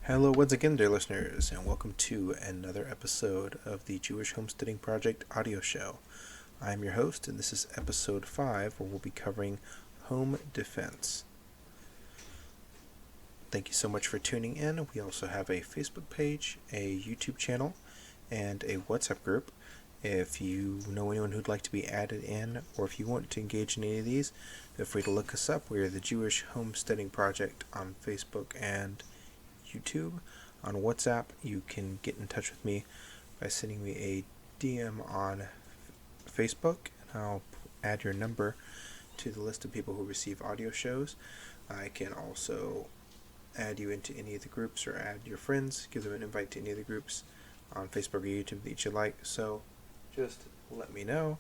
Hello once again, dear listeners, and welcome to another episode of the Jewish Homesteading Project audio show. I'm your host, and this is episode 5, where we'll be covering home defense. Thank you so much for tuning in. We also have a Facebook page, a YouTube channel, and a WhatsApp group. If you know anyone who'd like to be added in, or if you want to engage in any of these, feel free to look us up. We are the Jewish Homesteading Project on Facebook and YouTube. On WhatsApp, you can get in touch with me by sending me a DM on Facebook, and I'll add your number to the list of people who receive audio shows. I can also add you into any of the groups or add your friends, give them an invite to any of the groups on Facebook or YouTube that you like. So just let me know,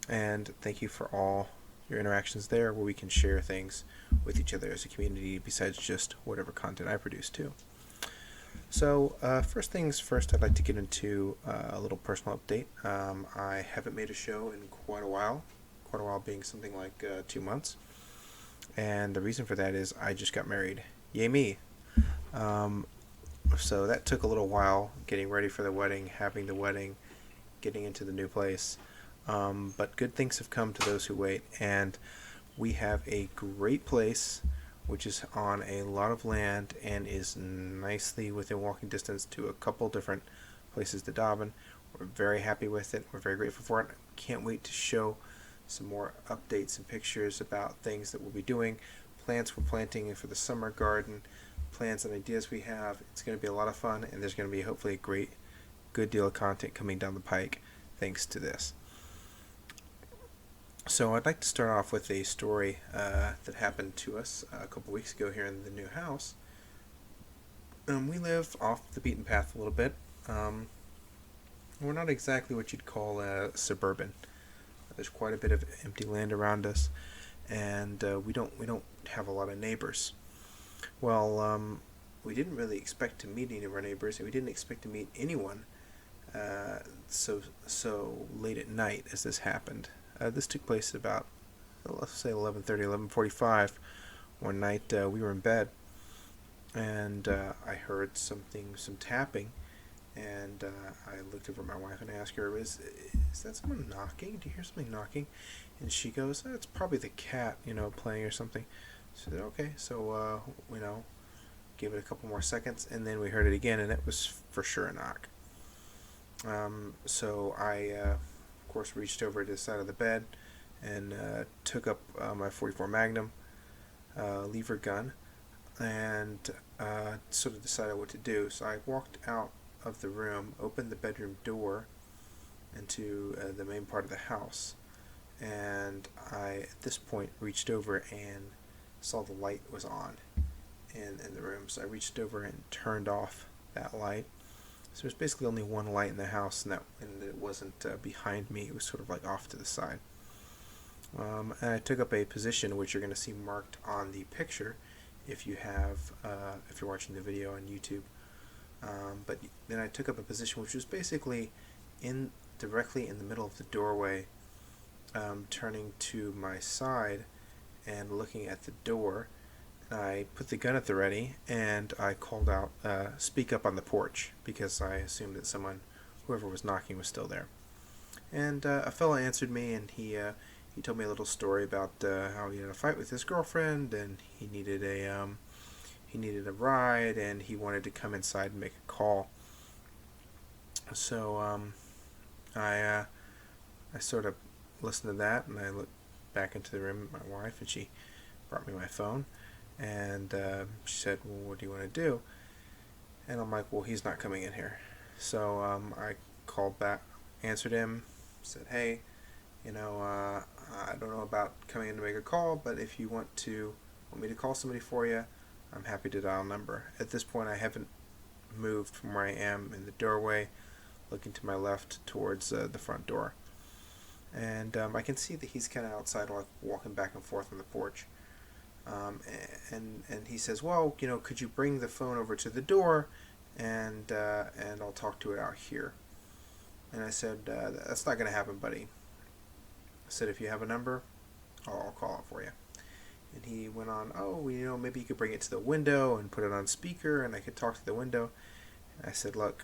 and thank you for all your interactions there, where we can share things with each other as a community besides just whatever content I produce too. So first things first, I'd like to get into a little personal update. I haven't made a show in quite a while being something like 2 months, and the reason for that is I just got married. Yay me. So that took a little while, getting ready for the wedding, having the wedding, getting into the new place. But good things have come to those who wait, and we have a great place which is on a lot of land and is nicely within walking distance to a couple different places to daven. We're very happy with it. We're very grateful for it. Can't wait to show some more updates and pictures about things that we'll be doing, plants we're planting for the summer garden, plans and ideas we have. It's going to be a lot of fun, and there's going to be hopefully a good deal of content coming down the pike thanks to this. So I'd like to start off with a story that happened to us a couple weeks ago here in the new house. We live off the beaten path a little bit. We're not exactly what you'd call suburban. There's quite a bit of empty land around us, and we don't have a lot of neighbors. Well, we didn't really expect to meet any of our neighbors, and we didn't expect to meet anyone so late at night as this happened. This took place at about, let's say 11:30, 11:45 one night. We were in bed, and I heard some tapping, and I looked over at my wife and asked her, is that someone knocking? Do you hear something knocking? And she goes, it's probably the cat, playing or something. So I said, okay, so, give it a couple more seconds, and then we heard it again, and it was for sure a knock. So I, of course, reached over to the side of the bed and took up my .44 Magnum lever gun and sort of decided what to do. So I walked out of the room, opened the bedroom door into the main part of the house, and I, at this point, reached over and saw the light was on in the room. So I reached over and turned off that light. So there's basically only one light in the house, and it wasn't behind me. It was sort of like off to the side. And I took up a position which you're going to see marked on the picture if you're watching the video on YouTube. But then I took up a position which was basically directly in the middle of the doorway, turning to my side and looking at the door. I put the gun at the ready, and I called out, speak up on the porch, because I assumed that whoever was knocking, was still there. And a fellow answered me, and he told me a little story about how he had a fight with his girlfriend, and he needed a ride, and he wanted to come inside and make a call. So I sort of listened to that, and I looked back into the room at my wife, and she brought me my phone. And she said, well, what do you want to do? And I'm like, well, he's not coming in here. So I called back, answered him, said, hey, I don't know about coming in to make a call, but if you want me to call somebody for you, I'm happy to dial a number. At this point, I haven't moved from where I am in the doorway, looking to my left towards the front door. And I can see that he's kind of outside, like walking back and forth on the porch. And he says, well, could you bring the phone over to the door, and I'll talk to it out here. And I said, that's not going to happen, buddy. I said, if you have a number, I'll call it for you. And he went on, oh, maybe you could bring it to the window and put it on speaker and I could talk to the window. And I said, look,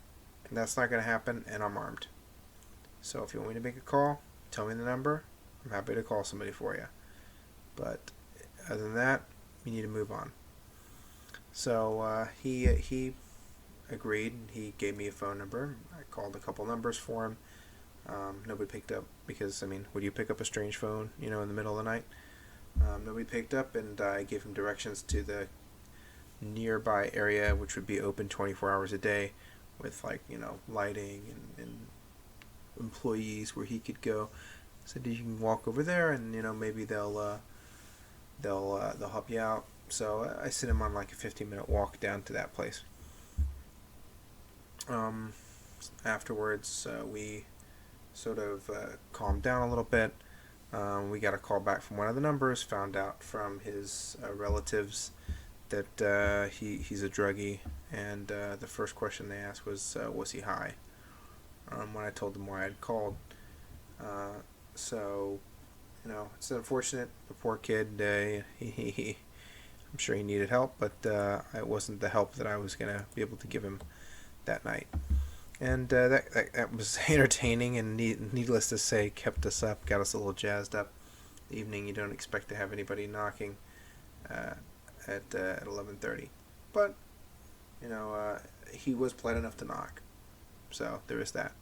that's not going to happen, and I'm armed. So if you want me to make a call, tell me the number. I'm happy to call somebody for you. But other than that, you need to move on. So he agreed. He gave me a phone number. I called a couple numbers for him. Nobody picked up because, would you pick up a strange phone, in the middle of the night? Nobody picked up, and I gave him directions to the nearby area, which would be open 24 hours a day with, lighting and employees where he could go. Said you can walk over there, and maybe they'll help you out. So I sent him on like a 15-minute walk down to that place. Afterwards, we sort of calmed down a little bit. We got a call back from one of the numbers, found out from his relatives that he's a druggie, and the first question they asked was he high? When I told them why I had called. So, it's unfortunate. The poor kid, I'm sure he needed help, but it wasn't the help that I was going to be able to give him that night. And that was entertaining, and needless to say, kept us up, got us a little jazzed up. The evening, you don't expect to have anybody knocking at 11:30. But, he was polite enough to knock. So, there is that.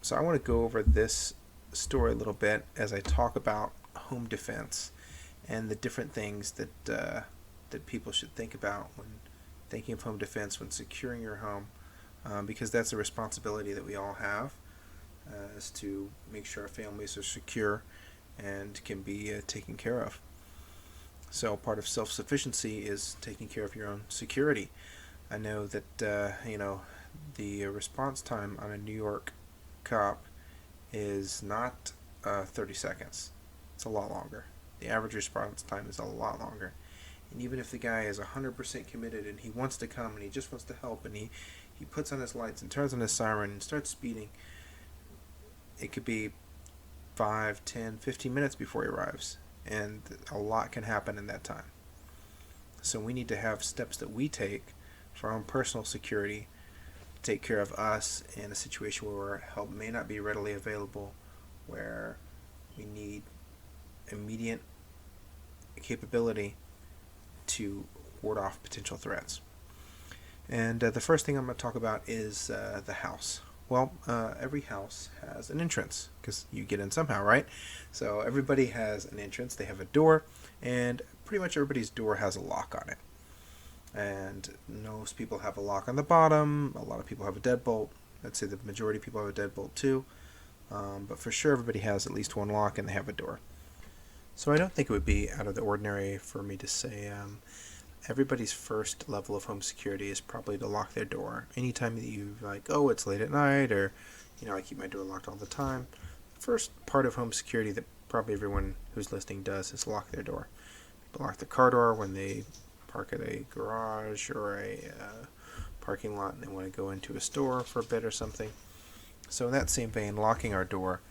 So I want to go over this story a little bit as I talk about home defense and the different things that people should think about when thinking of home defense, when securing your home, because that's a responsibility that we all have, is to make sure our families are secure and can be taken care of. So part of self-sufficiency is taking care of your own security. I know that the response time on a New York cop is not 30 seconds. It's a lot longer. The average response time is a lot longer. And even if the guy is 100% committed and he wants to come and he just wants to help and he puts on his lights and turns on his siren and starts speeding, it could be 5, 10, 15 minutes before he arrives. And a lot can happen in that time. So we need to have steps that we take for our own personal security, take care of us in a situation where help may not be readily available, where we need immediate capability to ward off potential threats. And the first thing I'm going to talk about is the house. Well, every house has an entrance because you get in somehow, right? So everybody has an entrance. They have a door, and pretty much everybody's door has a lock on it. And most people have a lock on the bottom. A lot of people have a deadbolt. I'd say the majority of people have a deadbolt too. But for sure, everybody has at least one lock and they have a door. So I don't think it would be out of the ordinary for me to say everybody's first level of home security is probably to lock their door. Anytime that you it's late at night, or I keep my door locked all the time. The first part of home security that probably everyone who's listening does is lock their door. Lock the car door when they park at a garage or a parking lot and they want to go into a store for a bit or something. So in that same vein, locking our door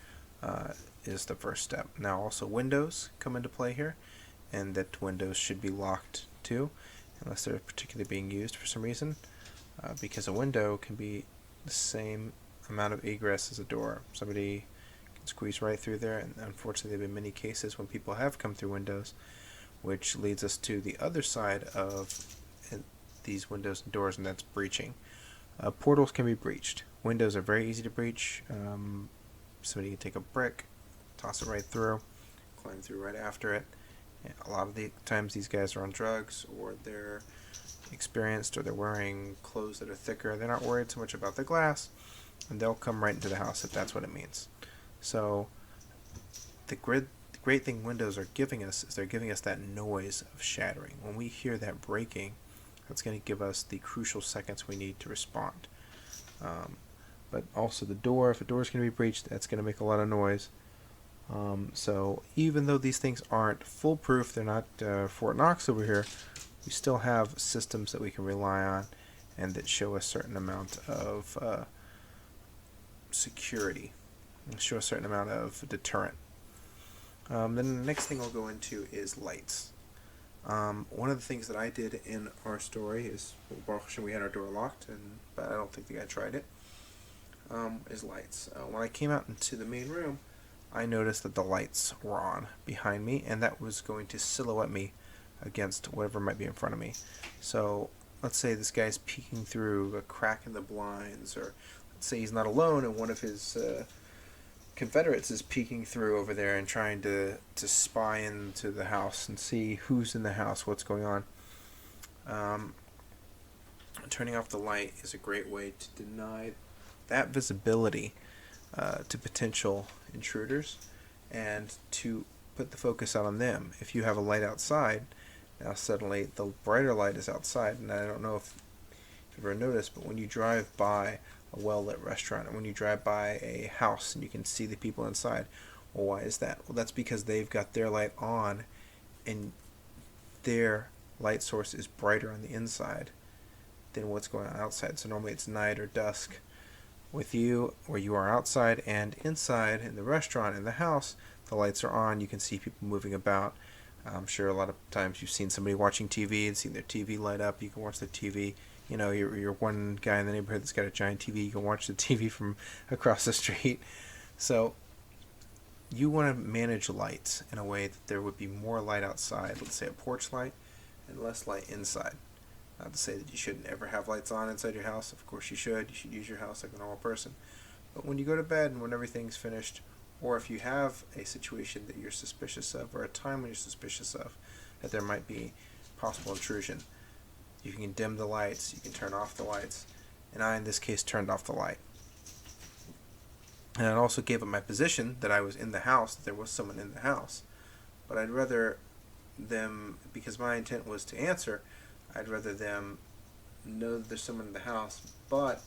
is the first step. Now also windows come into play here, and that windows should be locked too, unless they're particularly being used for some reason, because a window can be the same amount of egress as a door. Somebody can squeeze right through there, and unfortunately there have been many cases when people have come through windows, which leads us to the other side of these windows and doors, and that's breaching. Portals can be breached. Windows are very easy to breach. Somebody can take a brick, toss it right through, climb through right after it. And a lot of the times these guys are on drugs, or they're experienced, or they're wearing clothes that are thicker. They're not worried so much about the glass, and they'll come right into the house if that's what it means. So the great thing windows are giving us is they're giving us that noise of shattering. When we hear that breaking, that's going to give us the crucial seconds we need to respond. But also the door, if a door is going to be breached, that's going to make a lot of noise. So even though these things aren't foolproof, they're not Fort Knox over here, we still have systems that we can rely on and that show a certain amount of security, show a certain amount of deterrent. Then the next thing I'll go into is lights. One of the things that I did in our story is, well, Baruch Hashem, we had our door locked, but I don't think the guy tried it, is lights. When I came out into the main room, I noticed that the lights were on behind me, and that was going to silhouette me against whatever might be in front of me. So let's say this guy's peeking through a crack in the blinds, or let's say he's not alone and one of his Confederates is peeking through over there and trying to spy into the house and see who's in the house, what's going on. Turning off the light is a great way to deny that visibility to potential intruders and to put the focus out on them. If you have a light outside, now suddenly the brighter light is outside, and I don't know if you've ever noticed, but when you drive by a well-lit restaurant, and when you drive by a house and you can see the people inside, well, why is that? Well, that's because they've got their light on and their light source is brighter on the inside than what's going on outside. So normally it's night or dusk. With you, where you are outside and inside in the restaurant, in the house, the lights are on. You can see people moving about. I'm sure a lot of times you've seen somebody watching TV and seen their TV light up. You can watch the TV. You know, you're one guy in the neighborhood that's got a giant TV. You can watch the TV from across the street. So you want to manage lights in a way that there would be more light outside, let's say a porch light, and less light inside. Not to say that you shouldn't ever have lights on inside your house. Of course you should. You should use your house like a normal person. But when you go to bed and when everything's finished, or if you have a situation that you're suspicious of, or a time when you're suspicious of that there might be possible intrusion, you can dim the lights, you can turn off the lights, and I, in this case, turned off the light. And it also gave up my position that I was in the house, that there was someone in the house. But I'd rather them, because my intent was to answer, I'd rather them know that there's someone in the house, but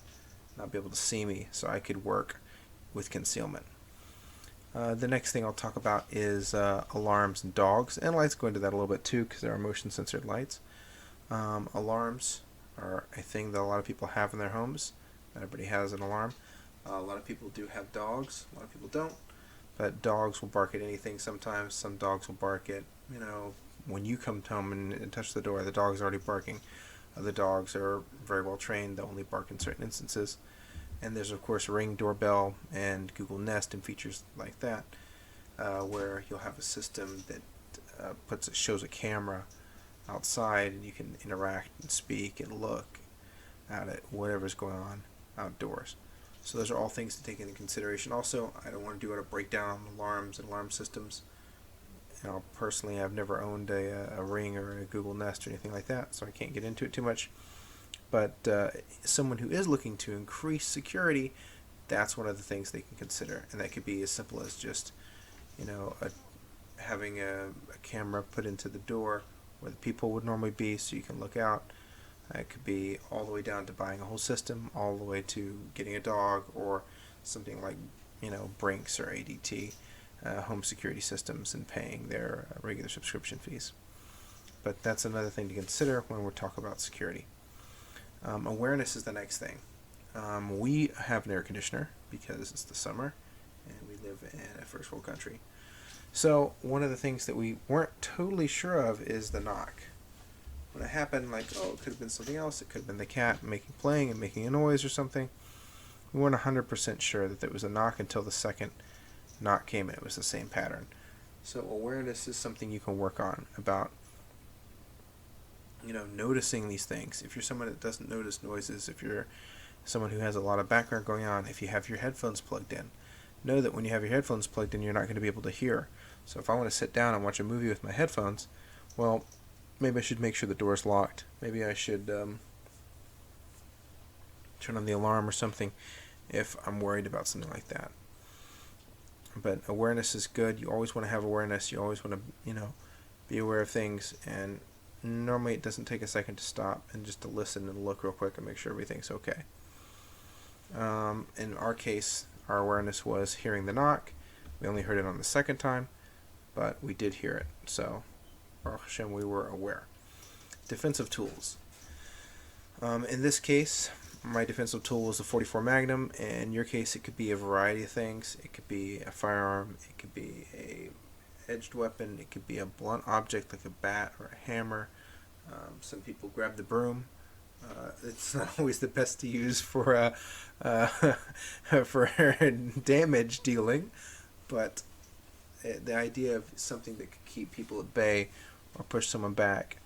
not be able to see me, so I could work with concealment. The next thing I'll talk about is alarms and dogs, and lights go into that a little bit too, because there are motion-censored lights. Alarms are a thing that a lot of people have in their homes. Not everybody has an alarm. A lot of people do have dogs. A lot of people don't. But dogs will bark at anything sometimes. Some dogs will bark at, when you come home and touch the door, the dog's already barking. Other dogs are very well trained. They'll only bark in certain instances. And there's, of course, Ring doorbell and Google Nest and features like that, where you'll have a system that shows a camera outside, and you can interact and speak and look at it, whatever's going on outdoors. So those are all things to take into consideration. Also, I don't want to do a breakdown on alarms and alarm systems. Personally, I've never owned a Ring or a Google Nest or anything like that, so I can't get into it too much. But someone who is looking to increase security, that's one of the things they can consider, and that could be as simple as just, having a camera put into the door where the people would normally be, so you can look out. It could be all the way down to buying a whole system, all the way to getting a dog, or something like, Brinks or ADT, home security systems, and paying their regular subscription fees. But that's another thing to consider when we're talking about security. Awareness is the next thing. We have an air conditioner because it's the summer, and we live in a first world country. So one of the things that we weren't totally sure of is the knock. When it happened, it could have been something else. It could have been the cat playing and making a noise or something. We weren't 100% sure that it was a knock until the second knock came and it was the same pattern. So awareness is something you can work on about, noticing these things. If you're someone that doesn't notice noises, if you're someone who has a lot of background going on, if you have your headphones plugged in, know that when you have your headphones plugged in, you're not going to be able to hear. So if I want to sit down and watch a movie with my headphones, well, maybe I should make sure the door's locked. Maybe I should turn on the alarm or something if I'm worried about something like that. But awareness is good. You always want to have awareness. You always want to, be aware of things. And normally it doesn't take a second to stop and just to listen and look real quick and make sure everything's okay. In our case, our awareness was hearing the knock. We only heard it on the second time, but we did hear it. So, Baruch Hashem, we were aware. Defensive tools. In this case, my defensive tool was a .44 Magnum. In your case, it could be a variety of things. It could be a firearm. It could be edged weapon. It could be a blunt object like a bat or a hammer. Some people grab the broom. It's not always the best to use for for damage dealing, but the idea of something that could keep people at bay or push someone back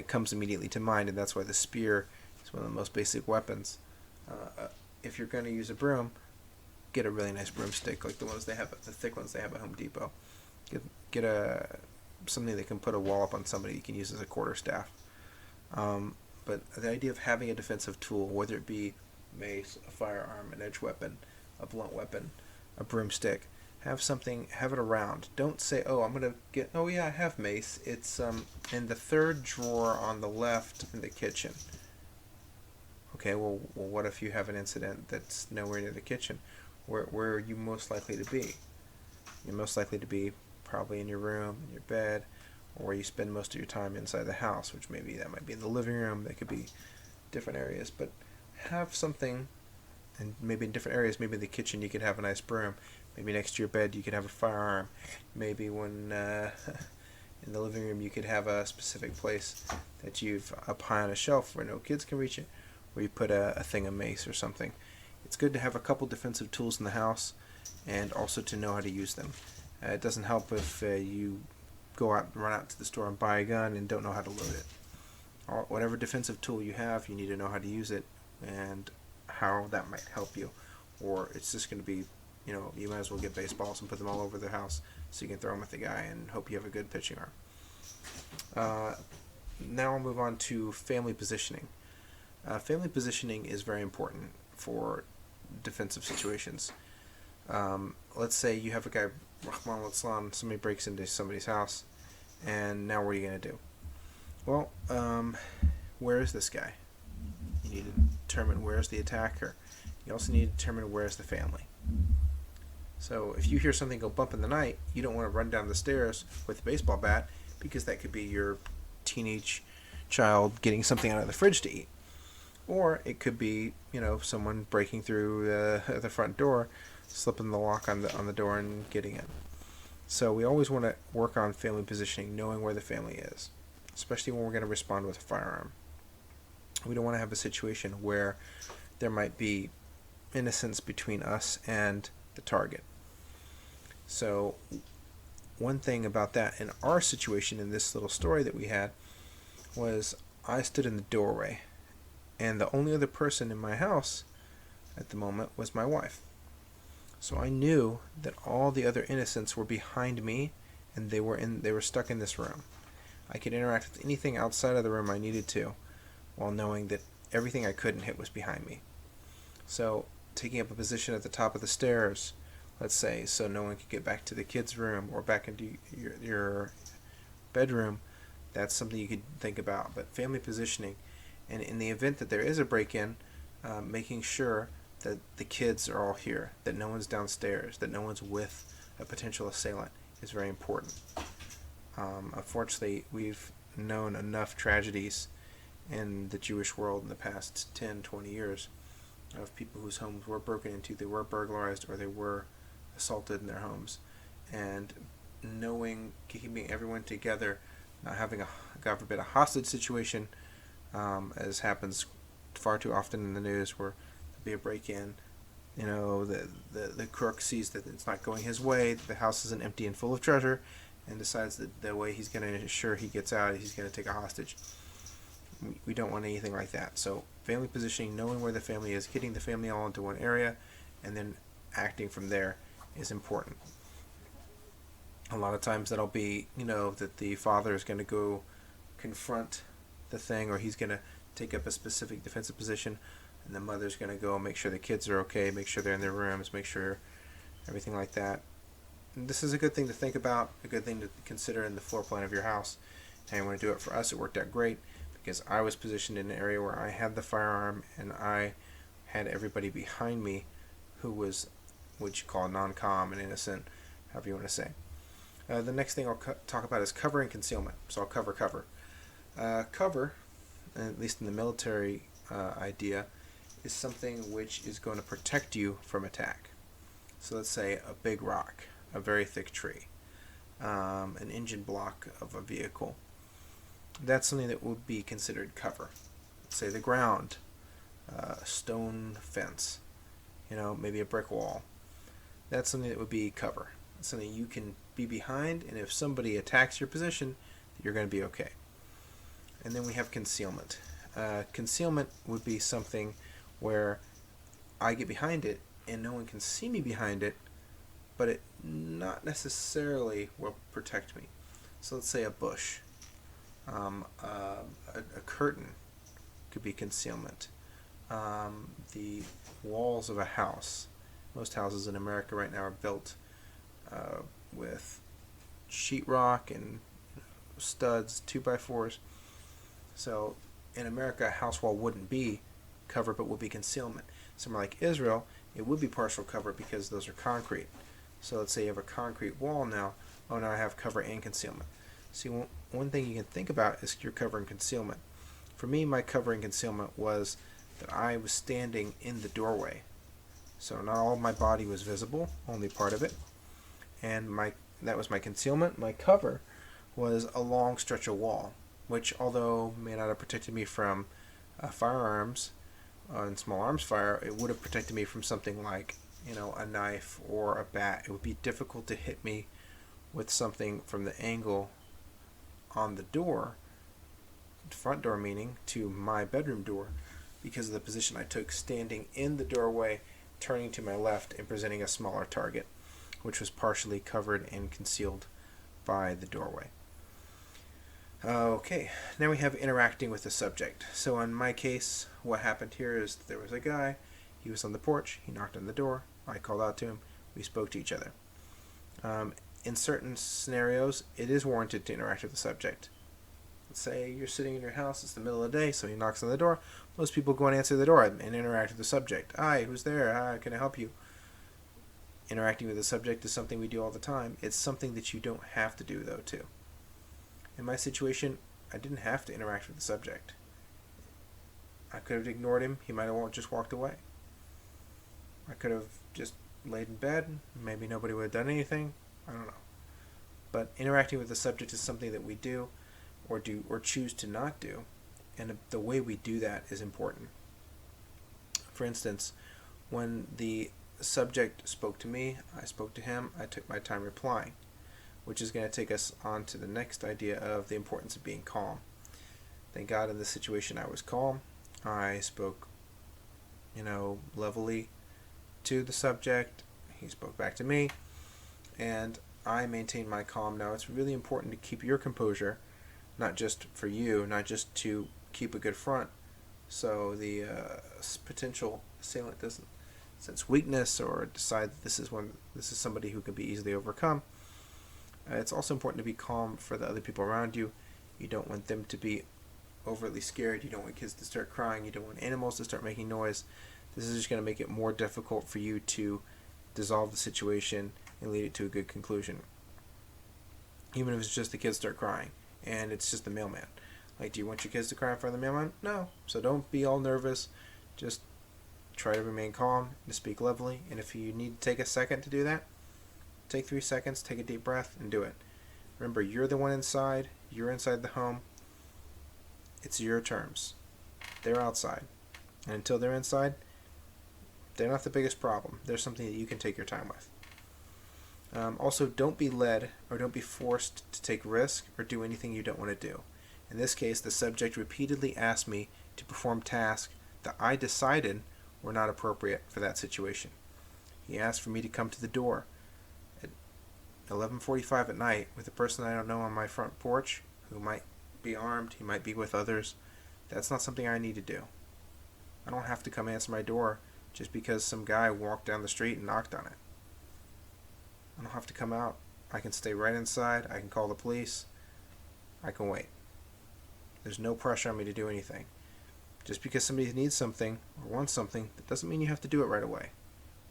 comes immediately to mind, and that's why the spear is one of the most basic weapons. If you're going to use a broom, get a really nice broomstick, like the thick ones they have at Home Depot. Get something that can put a wallop on somebody you can use as a quarterstaff. But the idea of having a defensive tool, whether it be mace, a firearm, an edge weapon, a blunt weapon, a broomstick, have it around. Don't say, oh yeah, I have mace. It's in the third drawer on the left in the kitchen. Okay, well, what if you have an incident that's nowhere near the kitchen? Where are you most likely to be? You're most likely to be probably in your room, in your bed, or where you spend most of your time inside the house, which that might be in the living room, that could be different areas, but have something, and maybe in different areas, maybe in the kitchen you could have a nice broom, maybe next to your bed you could have a firearm, maybe when in the living room you could have a specific place that you've up high on a shelf where no kids can reach it, where you put a thing of mace or something. It's good to have a couple defensive tools in the house, and also to know how to use them. It doesn't help if you run out to the store and buy a gun and don't know how to load it. Whatever defensive tool you have, you need to know how to use it and how that might help you. Or it's just going to be, you might as well get baseballs and put them all over the house so you can throw them at the guy and hope you have a good pitching arm. Now I'll move on to family positioning. Family positioning is very important for defensive situations. Let's say you have a guy, Rahman al-Islam, somebody breaks into somebody's house, and now what are you going to do? Well, where is this guy? You need to determine where's the attacker. You also need to determine where's the family. So if you hear something go bump in the night, you don't want to run down the stairs with a baseball bat, because that could be your teenage child getting something out of the fridge to eat. Or it could be, someone breaking through the front door, slipping the lock on the door and getting in. So we always want to work on family positioning, knowing where the family is, especially when we're going to respond with a firearm. We don't want to have a situation where there might be innocence between us and the target. So one thing about that in our situation, in this little story that we had, was I stood in the doorway, and the only other person in my house at the moment was my wife. So I knew that all the other innocents were behind me, and they were stuck in this room. I could interact with anything outside of the room I needed to, while knowing that everything I couldn't hit was behind me. So taking up a position at the top of the stairs, let's say, so no one could get back to the kids' room or back into your bedroom, that's something you could think about. But family positioning, and in the event that there is a break-in, making sure that the kids are all here, that no one's downstairs, that no one's with a potential assailant is very important. Unfortunately, we've known enough tragedies in the Jewish world in the past 10, 20 years of people whose homes were broken into, they were burglarized, or they were assaulted in their homes. And keeping everyone together, not having God forbid, a hostage situation, as happens far too often in the news, where there'll be a break-in, the crook sees that it's not going his way, the house isn't empty and full of treasure, and decides that the way he's going to ensure he gets out, he's going to take a hostage. We don't want anything like that. So family positioning, knowing where the family is, getting the family all into one area, and then acting from there is important. A lot of times that'll be, that the father is going to go confront the thing, or he's going to take up a specific defensive position, and the mother's going to go make sure the kids are okay, make sure they're in their rooms, make sure everything like that. And this is a good thing to think about, a good thing to consider in the floor plan of your house. And you want to do it. For us, it worked out great, because I was positioned in an area where I had the firearm, and I had everybody behind me who was what you call non-com and innocent, however you want to say. The next thing I'll talk about is cover and concealment. So I'll cover. Cover, at least in the military idea, is something which is going to protect you from attack. So let's say a big rock, a very thick tree. an engine block of a vehicle. That's something that would be considered cover. Say the ground, stone fence, maybe a brick wall. That's something that would be cover. It's something you can be behind, and if somebody attacks your position, you're going to be okay. And then we have concealment. Concealment would be something where I get behind it and no one can see me behind it, but it not necessarily will protect me. So let's say a bush, a curtain could be concealment. The walls of a house. Most houses in America right now are built with sheetrock and studs, 2x4s. So in America, a house wall wouldn't be cover, but would be concealment. Somewhere like Israel, it would be partial cover because those are concrete. So let's say you have a concrete wall now. Oh, now I have cover and concealment. See, one thing you can think about is your cover and concealment. For me, my cover and concealment was that I was standing in the doorway. So not all of my body was visible, only part of it. And that was my concealment. My cover was a long stretch of wall, which although may not have protected me from firearms and small arms fire, it would have protected me from something like a knife or a bat. It would be difficult to hit me with something from the angle on the door, front door meaning, to my bedroom door, because of the position I took standing in the doorway, turning to my left and presenting a smaller target, which was partially covered and concealed by the doorway. Okay, now we have interacting with the subject. So in my case, what happened here is there was a guy, he was on the porch, he knocked on the door, I called out to him, we spoke to each other. In certain scenarios, it is warranted to interact with the subject. Let's say you're sitting in your house, it's the middle of the day, so he knocks on the door. Most people go and answer the door and interact with the subject. Hi, who's there? Hi, can I help you? Interacting with the subject is something we do all the time. It's something that you don't have to do, though, too. In my situation, I didn't have to interact with the subject. I could have ignored him. He might have just walked away. I could have just laid in bed. Maybe nobody would have done anything. I don't know. But interacting with the subject is something that we do or choose to not do. And the way we do that is important. For instance, when the subject spoke to me, I spoke to him, I took my time replying, which is going to take us on to the next idea of the importance of being calm. Thank God in this situation I was calm. I spoke, levelly to the subject. He spoke back to me, and I maintained my calm. Now, it's really important to keep your composure, not just for you, not just to keep a good front, so the potential assailant doesn't sense weakness or decide that this is somebody who can be easily overcome. It's also important to be calm for the other people around you. You don't want them to be overly scared. You don't want kids to start crying. You don't want animals to start making noise. This is just going to make it more difficult for you to dissolve the situation and lead it to a good conclusion. Even if it's just the kids start crying and it's just the mailman. Like, do you want your kids to cry in front of the mailman? No. So don't be all nervous. Just try to remain calm and to speak levelly. And if you need to take a second to do that, take 3 seconds, take a deep breath, and do it. Remember, you're the one inside. You're inside the home. It's your terms. They're outside. And until they're inside, they're not the biggest problem. They're something that you can take your time with. Also, don't be led or don't be forced to take risk or do anything you don't want to do. In this case, the subject repeatedly asked me to perform tasks that I decided were not appropriate for that situation. He asked for me to come to the door at 11:45 at night with a person I don't know on my front porch who might be armed, he might be with others. That's not something I need to do. I don't have to come answer my door just because some guy walked down the street and knocked on it. I don't have to come out. I can stay right inside. I can call the police. I can wait. There's no pressure on me to do anything. Just because somebody needs something or wants something, that doesn't mean you have to do it right away.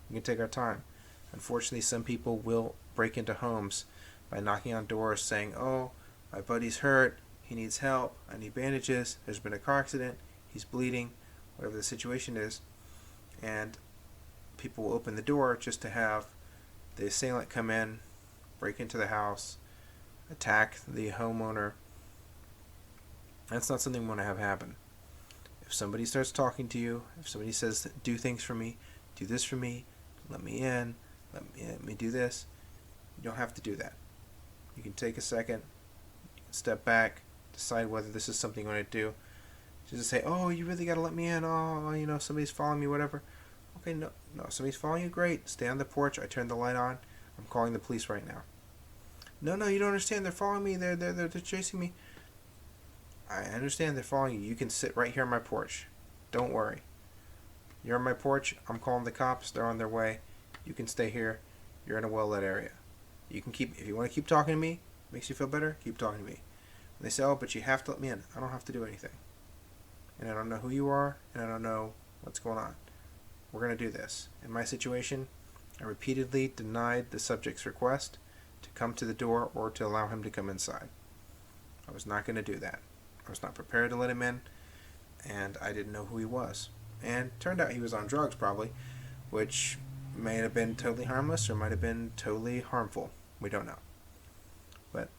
We can take our time. Unfortunately, some people will break into homes by knocking on doors saying, oh, my buddy's hurt, he needs help, I need bandages, there's been a car accident, he's bleeding, whatever the situation is. And people will open the door just to have the assailant come in, break into the house, attack the homeowner. That's not something we want to have happen. If somebody starts talking to you, if somebody says, do things for me, do this for me, let me in, let me do this, you don't have to do that. You can take a second, you can step back, decide whether this is something you want to do. Just say, oh, you really got to let me in, oh, somebody's following me, whatever. Okay, no, somebody's following you, great. Stay on the porch, I turned the light on, I'm calling the police right now. No, you don't understand, they're following me, they're chasing me. I understand they're following you. You can sit right here on my porch. Don't worry. You're on my porch. I'm calling the cops. They're on their way. You can stay here. You're in a well-lit area. You can if you want to keep talking to me, makes you feel better, keep talking to me. And they say, oh, but you have to let me in. I don't have to do anything. And I don't know who you are, and I don't know what's going on. We're going to do this. In my situation, I repeatedly denied the subject's request to come to the door or to allow him to come inside. I was not going to do that. I was not prepared to let him in, and I didn't know who he was. And turned out he was on drugs, probably, which may have been totally harmless or might have been totally harmful. We don't know. But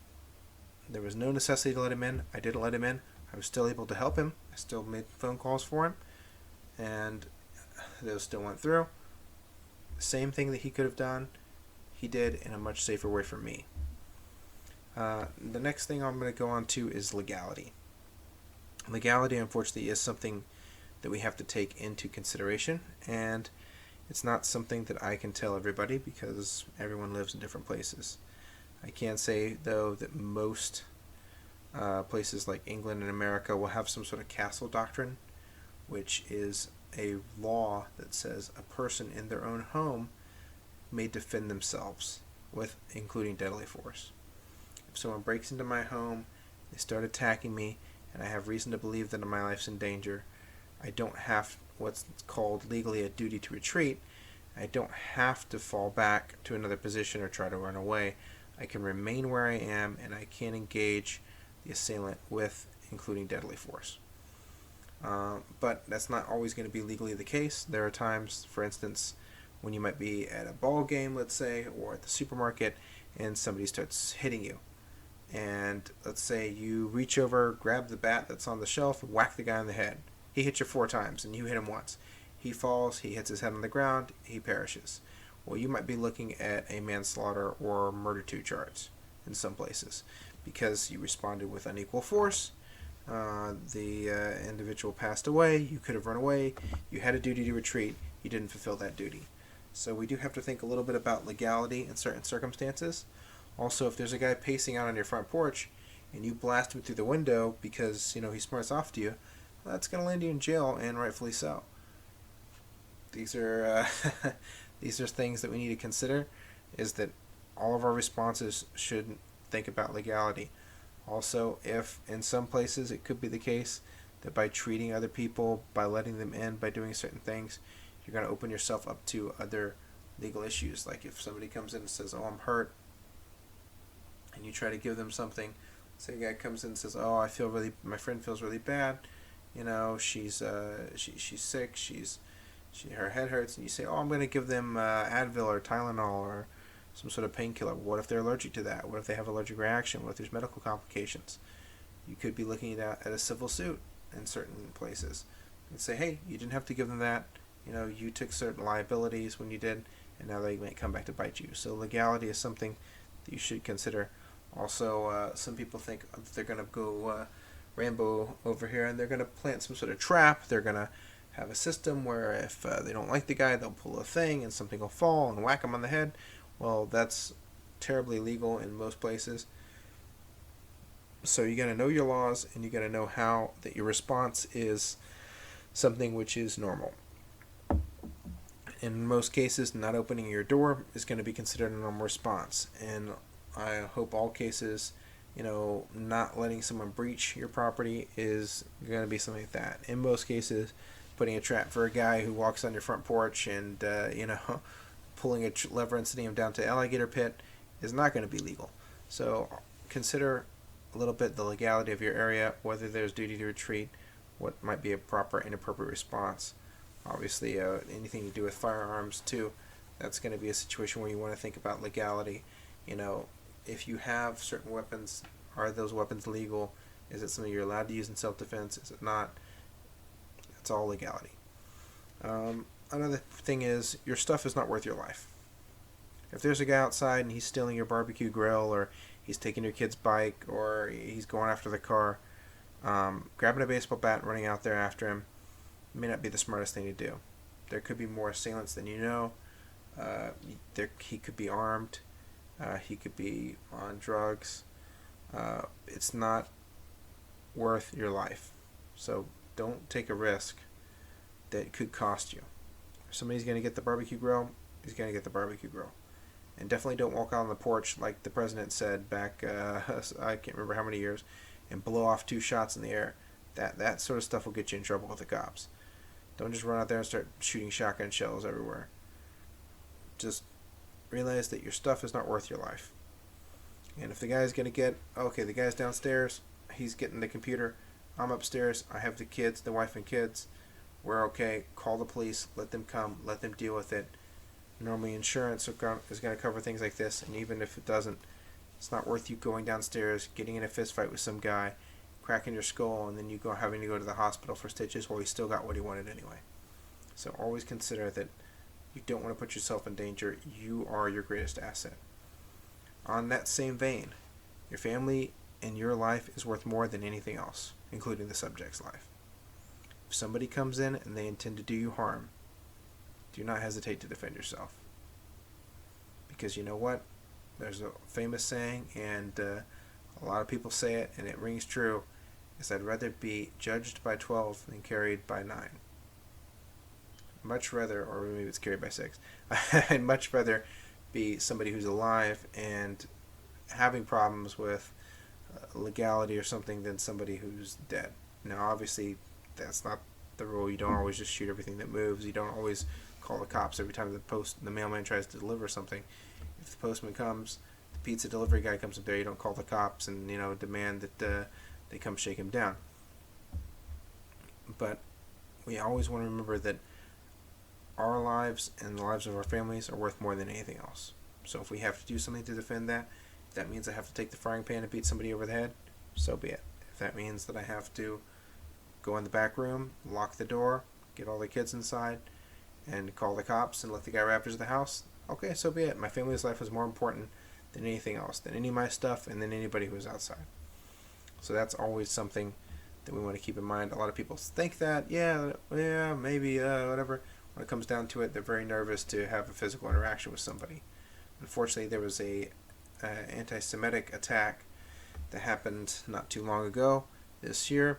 there was no necessity to let him in. I didn't let him in. I was still able to help him. I still made phone calls for him, and those still went through. The same thing that he could have done, he did in a much safer way for me. The next thing I'm going to go on to is legality. Legality, unfortunately, is something that we have to take into consideration, and it's not something that I can tell everybody because everyone lives in different places. I can say, though, that most places like England and America will have some sort of castle doctrine, which is a law that says a person in their own home may defend themselves, with including deadly force. If someone breaks into my home, they start attacking me, and I have reason to believe that my life's in danger, I don't have what's called legally a duty to retreat. I don't have to fall back to another position or try to run away. I can remain where I am, and I can engage the assailant with including deadly force. But that's not always going to be legally the case. There are times, for instance, when you might be at a ball game, let's say, or at the supermarket, and somebody starts hitting you. And let's say you reach over, grab the bat that's on the shelf, and whack the guy on the head. He hits you 4 times, and you hit him once. He falls, he hits his head on the ground, he perishes. Well, you might be looking at a manslaughter or murder 2 charge in some places because you responded with unequal force. The individual passed away, you could have run away, you had a duty to retreat, you didn't fulfill that duty. So we do have to think a little bit about legality in certain circumstances. Also, if there's a guy pacing out on your front porch and you blast him through the window because, he smarts off to you, well, that's going to land you in jail, and rightfully so. These are these are things that we need to consider, is that all of our responses should think about legality. Also, if in some places it could be the case that by treating other people, by letting them in, by doing certain things, you're going to open yourself up to other legal issues. Like if somebody comes in and says, oh, I'm hurt, and you try to give them something. Say a guy comes in and says, oh, my friend feels really bad, she's sick, her head hurts, and you say, oh, I'm going to give them Advil or Tylenol or some sort of painkiller. What if they're allergic to that? What if they have allergic reaction? What if there's medical complications? You could be looking at a civil suit in certain places and say, hey, you didn't have to give them that. You took certain liabilities when you did, and now they might come back to bite you. So legality is something that you should consider. Also, some people think they're going to go Rambo over here, and they're going to plant some sort of trap. They're going to have a system where if they don't like the guy, they'll pull a thing and something will fall and whack him on the head. Well, that's terribly illegal in most places. So you got to know your laws, and you got to know how that your response is something which is normal. In most cases, not opening your door is going to be considered a normal response. And I hope all cases, not letting someone breach your property is going to be something like that. In most cases, putting a trap for a guy who walks on your front porch and, pulling a lever and sending him down to alligator pit is not going to be legal. So consider a little bit the legality of your area, whether there's duty to retreat, what might be a proper and appropriate response. Obviously, anything to do with firearms too, that's going to be a situation where you want to think about legality. if you have certain weapons, are those weapons legal? Is it something you're allowed to use in self-defense? Is it not? It's all legality. Another thing is, your stuff is not worth your life. If there's a guy outside and he's stealing your barbecue grill, or he's taking your kid's bike, or he's going after the car, grabbing a baseball bat and running out there after him may not be the smartest thing to do. There could be more assailants than you know. He could be armed. He could be on drugs. It's not worth your life. So don't take a risk that could cost you. If somebody's going to get the barbecue grill, he's going to get the barbecue grill. And definitely don't walk out on the porch like the president said back, I can't remember how many years, and blow off 2 shots in the air. That sort of stuff will get you in trouble with the cops. Don't just run out there and start shooting shotgun shells everywhere. Just realize that your stuff is not worth your life. And if the guy's going to get, okay, the guy's downstairs, he's getting the computer, I'm upstairs, I have the kids, the wife and kids, we're okay, call the police, let them come, let them deal with it. Normally insurance is going to cover things like this, and even if it doesn't, it's not worth you going downstairs, getting in a fist fight with some guy, cracking your skull, and then you having to go to the hospital for stitches while he still got what he wanted anyway. So always consider that you don't want to put yourself in danger. You are your greatest asset. On that same vein, your family and your life is worth more than anything else, including the subject's life. If somebody comes in and they intend to do you harm, do not hesitate to defend yourself. Because you know what? There's a famous saying, and a lot of people say it, and it rings true, is I'd rather be judged by 12 than carried by 9. Much rather, or maybe it's carried by 6, I'd much rather be somebody who's alive and having problems with legality or something than somebody who's dead. Now, obviously, that's not the rule. You don't always just shoot everything that moves. You don't always call the cops every time the mailman tries to deliver something. If the postman comes, the pizza delivery guy comes up there, you don't call the cops and demand that they come shake him down. But we always want to remember that our lives and the lives of our families are worth more than anything else. So if we have to do something to defend that, if that means I have to take the frying pan and beat somebody over the head, so be it. If that means that I have to go in the back room, lock the door, get all the kids inside, and call the cops and let the guy raptors the house, okay, so be it. My family's life is more important than anything else, than any of my stuff, and than anybody who's outside. So that's always something that we want to keep in mind. A lot of people think that, yeah, maybe, whatever. When it comes down to it, they're very nervous to have a physical interaction with somebody. Unfortunately, there was a anti-Semitic attack that happened not too long ago this year,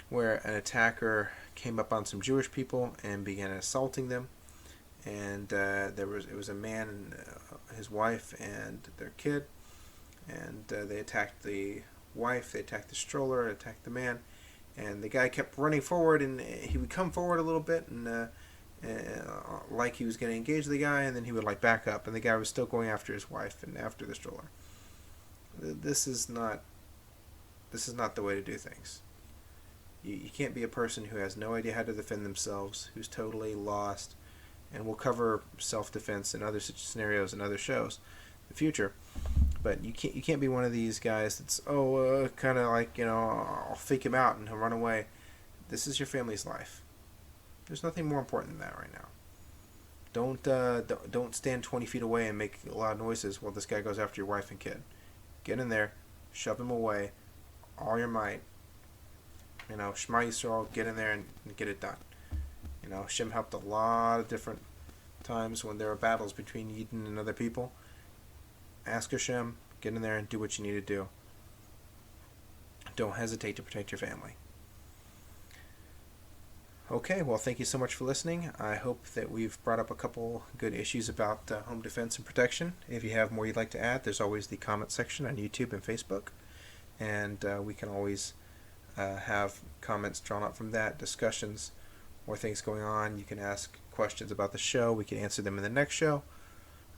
where an attacker came up on some Jewish people and began assaulting them. And it was a man and his wife and their kid, and they attacked the wife, they attacked the stroller, attacked the man, and the guy kept running forward, and he would come forward a little bit, and like he was going to engage the guy, and then he would back up, and the guy was still going after his wife and after the stroller. This is not the way to do things. You can't be a person who has no idea how to defend themselves, who's totally lost, and we'll cover self-defense in other such scenarios and other shows in the future. But you can't be one of these guys that's kind of I'll fake him out and he'll run away. This is your family's life. There's nothing more important than that right now. Don't stand 20 feet away and make loud noises while this guy goes after your wife and kid. Get in there, shove him away, all your might. Shema Yisrael, get in there and get it done. Hashem helped a lot of different times when there were battles between Yidden and other people. Ask Hashem, get in there and do what you need to do. Don't hesitate to protect your family. Okay, well, thank you so much for listening. I hope that we've brought up a couple good issues about home defense and protection. If you have more you'd like to add, there's always the comment section on YouTube and Facebook. And we can always have comments drawn up from that, discussions, more things going on. You can ask questions about the show. We can answer them in the next show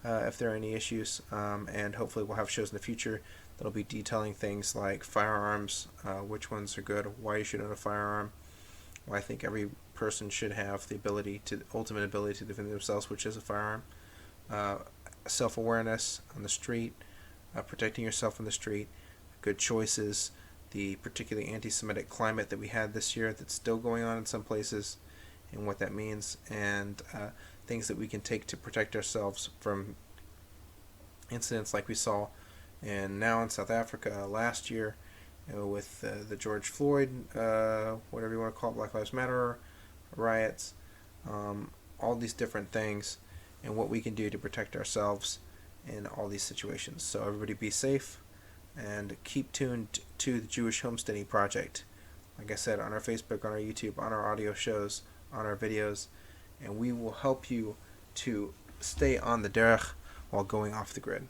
if there are any issues. And hopefully we'll have shows in the future that'll be detailing things like firearms, which ones are good, why you should own a firearm. Well, I think every person should have the ultimate ability to defend themselves, which is a firearm. Self-awareness on the street, protecting yourself in the street, good choices, the particularly anti-Semitic climate that we had this year that's still going on in some places, and what that means, and things that we can take to protect ourselves from incidents like we saw now in South Africa last year, with the George Floyd, whatever you want to call it, Black Lives Matter riots, all these different things, and what we can do to protect ourselves in all these situations. So everybody be safe, and keep tuned to the Jewish Homesteading Project. Like I said, on our Facebook, on our YouTube, on our audio shows, on our videos, and we will help you to stay on the derech while going off the grid.